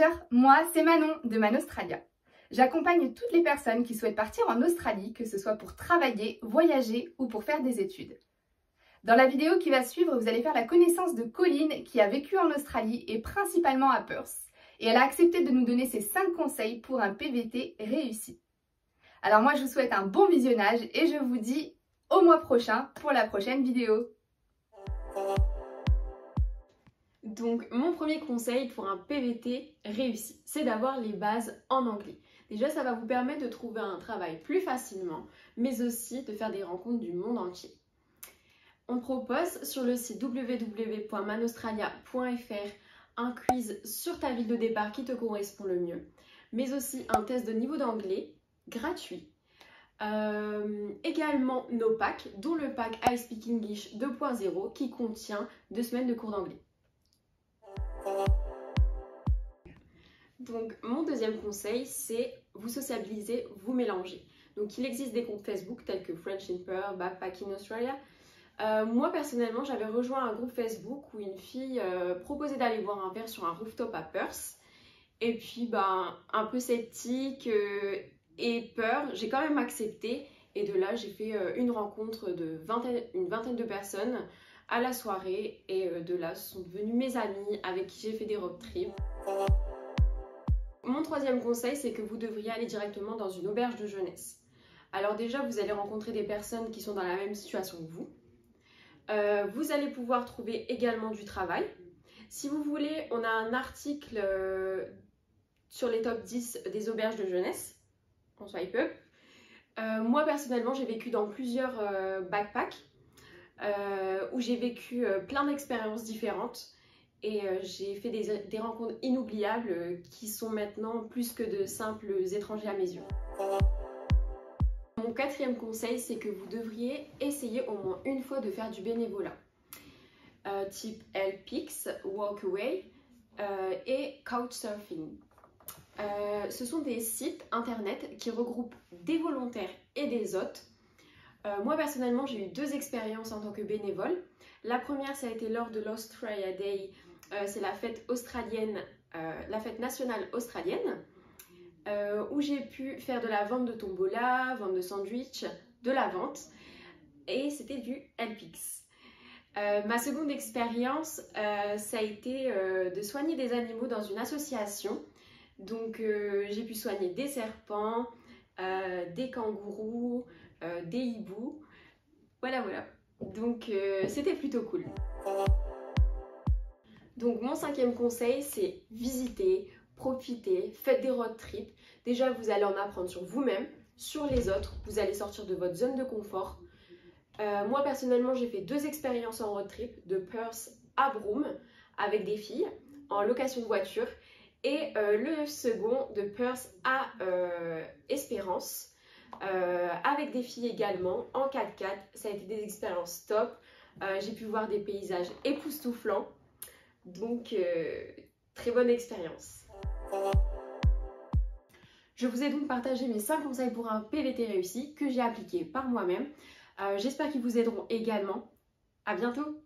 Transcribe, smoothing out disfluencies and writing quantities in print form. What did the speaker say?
voyageurs, moi c'est Manon de Manostralia. J'accompagne toutes les personnes qui souhaitent partir en Australie, que ce soit pour travailler, voyager ou pour faire des études. Dans la vidéo qui va suivre, vous allez faire la connaissance de Colline qui a vécu en Australie et principalement à Perth. Et elle a accepté de nous donner ses 5 conseils pour un PVT réussi. Alors moi je vous souhaite un bon visionnage et je vous dis au mois prochain pour la prochaine vidéo. Donc mon premier conseil pour un PVT réussi, c'est d'avoir les bases en anglais. Déjà ça va vous permettre de trouver un travail plus facilement, mais aussi de faire des rencontres du monde entier. On propose sur le site www.manostralia.fr un quiz sur ta ville de départ qui te correspond le mieux, mais aussi un test de niveau d'anglais gratuit. Également nos packs, dont le pack I Speak English 2.0 qui contient 2 semaines de cours d'anglais. Donc mon deuxième conseil, c'est vous sociabiliser, vous mélanger. Donc il existe des groupes Facebook tels que French in Perth, Backpacking Australia. Moi personnellement, j'avais rejoint un groupe Facebook où une fille proposait d'aller boire un verre sur un rooftop à Perth. Et puis un peu sceptique et peur, j'ai quand même accepté. Et de là, j'ai fait une rencontre de une vingtaine de personnes à la soirée. Et de là, ce sont devenus mes amis avec qui j'ai fait des road trips. Mon troisième conseil, c'est que vous devriez aller directement dans une auberge de jeunesse. Alors déjà, vous allez rencontrer des personnes qui sont dans la même situation que vous. Vous allez pouvoir trouver également du travail. Si vous voulez, on a un article sur les top 10 des auberges de jeunesse. On swipe up. Moi, personnellement, j'ai vécu dans plusieurs backpacks où j'ai vécu plein d'expériences différentes. Et j'ai fait des rencontres inoubliables qui sont maintenant plus que de simples étrangers à mes yeux. Mon quatrième conseil, c'est que vous devriez essayer au moins une fois de faire du bénévolat. Type Helpix, Walkaway et Couchsurfing. Ce sont des sites internet qui regroupent des volontaires et des hôtes. Moi personnellement, j'ai eu 2 expériences en tant que bénévole. La première, ça a été lors de l'Australia Day. C'est la fête australienne, la fête nationale australienne, où j'ai pu faire de la vente de tombola, vente de sandwich, de la vente, et c'était du Helpix. Ma seconde expérience, ça a été de soigner des animaux dans une association. Donc j'ai pu soigner des serpents, des kangourous, des hiboux, voilà. Donc c'était plutôt cool. Donc mon 5e conseil, c'est visiter, profiter, faites des road trips. Déjà, vous allez en apprendre sur vous-même, sur les autres, vous allez sortir de votre zone de confort. Moi, personnellement, j'ai fait 2 expériences en road trip, de Perth à Broome, avec des filles, en location de voiture, et le second de Perth à Espérance, avec des filles également, en 4x4. Ça a été des expériences top. J'ai pu voir des paysages époustouflants. Donc, très bonne expérience. Je vous ai donc partagé mes 5 conseils pour un PVT réussi que j'ai appliqué par moi-même. J'espère qu'ils vous aideront également. À bientôt!